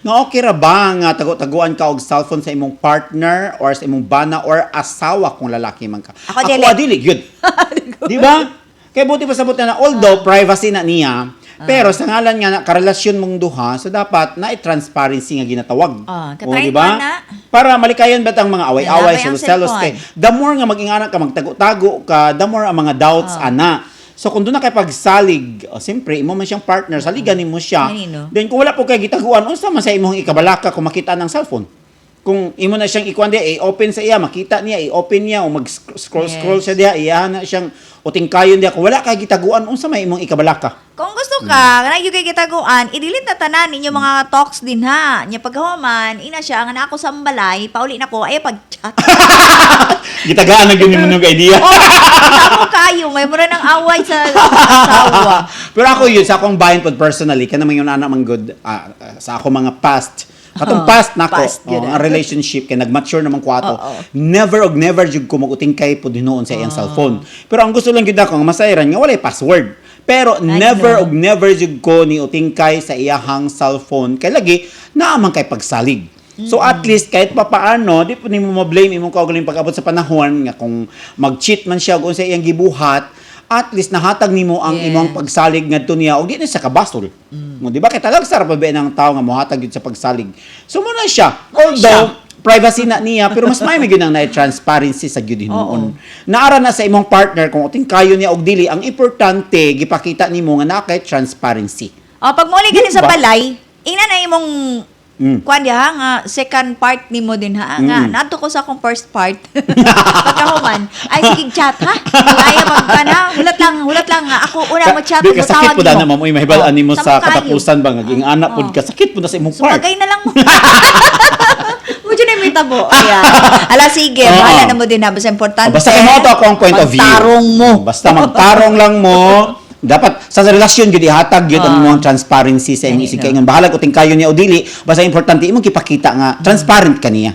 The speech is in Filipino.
Nga okay ra ba nga taguan ka og cellphone sa imong partner or sa imong bana or asawa kung lalaki man ka? Ako, dili. Dili, yun. Di ba? Kaya buti pa sabot na although privacy na niya, pero sa ngalan nga na karelasyon mong duha, so dapat na transparency nga ginatawag. Katry di ba? mo na. Para malikayan ba ang mga away-away, Nalabay ang selos kay. The more nga mag-ingana ka, magtago-tago ka, the more ang mga doubts ana. So kung doon na kay pagsalig, siyempre imo man siyang partner, saligan nimo siya. Kanino? Then kung wala po kay gitaguan, unsa man sa imong ikabalaka kung makita ng cellphone? Kung imo na siyang ikuan diya, i-open sa iya, makita niya, i-open niya o mag-scroll siya diya, iya na siyang utingkayon diya. Kung wala kay gitaguan, unsa may imong ikabalaka? Kung gusto ka, na yung kay kitaguan, i-delete na tanan ninyo mga talks din ha. Nya paghawaman, ina siya, nga na ako sa balay, pauli na ko, ay pag-chat. Gitagaan na gyud nimo ng idea. Tamo kayo, may mura ng away sa asawa. Pero ako yun, sa akong bayan pod personally, kanang yung anak man good, sa ako mga past, katong past nako, Past, yun ang relationship kay nag-mature naman ko ato. Oo. Never jud ko maguting kay pod hinuon sa iyang cellphone. Pero ang gusto lang gyud ako nga masayran nga walay password. Pero never jud ko ni utingkay sa iyahang cellphone kay lagi naamang kay pagsalig. So at least kahit papaano, di po nimo ma-blame imong kaugaling pag-abot sa panahon nga kung mag-cheat man siya kung sa iyang gibuhat, at least nahatag nimo ang imong pagsalig ngadto niya og di na siya kabasol. Mo di ba kay talag sarap pa ba ng tao nga mohatag gyud sa pagsalig. So mo na siya. Although privacy na niya pero mas may gyud ang transparency sa gyud hinuon. Naara na sa imong partner kung uting kayo niya og dili, ang importante gipakita nimo nga naa kay transparency. Pag muli ka sa Diba? balay, ina na imong kuan diha nga second part nimo din ha nga nato ko sa akong first part pagkahuman ay sige chat ha kaya pag na hulat lang nga ako una mo chat Di ka sakit po na mamoy mahibalaan nimo sa kayo. katapusan ba nga ging anak pod ka sakit po na sa imong part. Sumagay na lang mo. Medyo na may tabo. Ayan. Ala, sige. Bahala na mo din ha. Basta importante. Basta kay mo to ako ang point of view. Magtarong mo. Basta magtarong lang mo. Dapat sa relasyon gyud ihatag gyud ang imong transparency sa imong Kanino. isig kay nga bahala ko ting kayo niya o dili, basta importante imong gipakita nga transparent kaniya.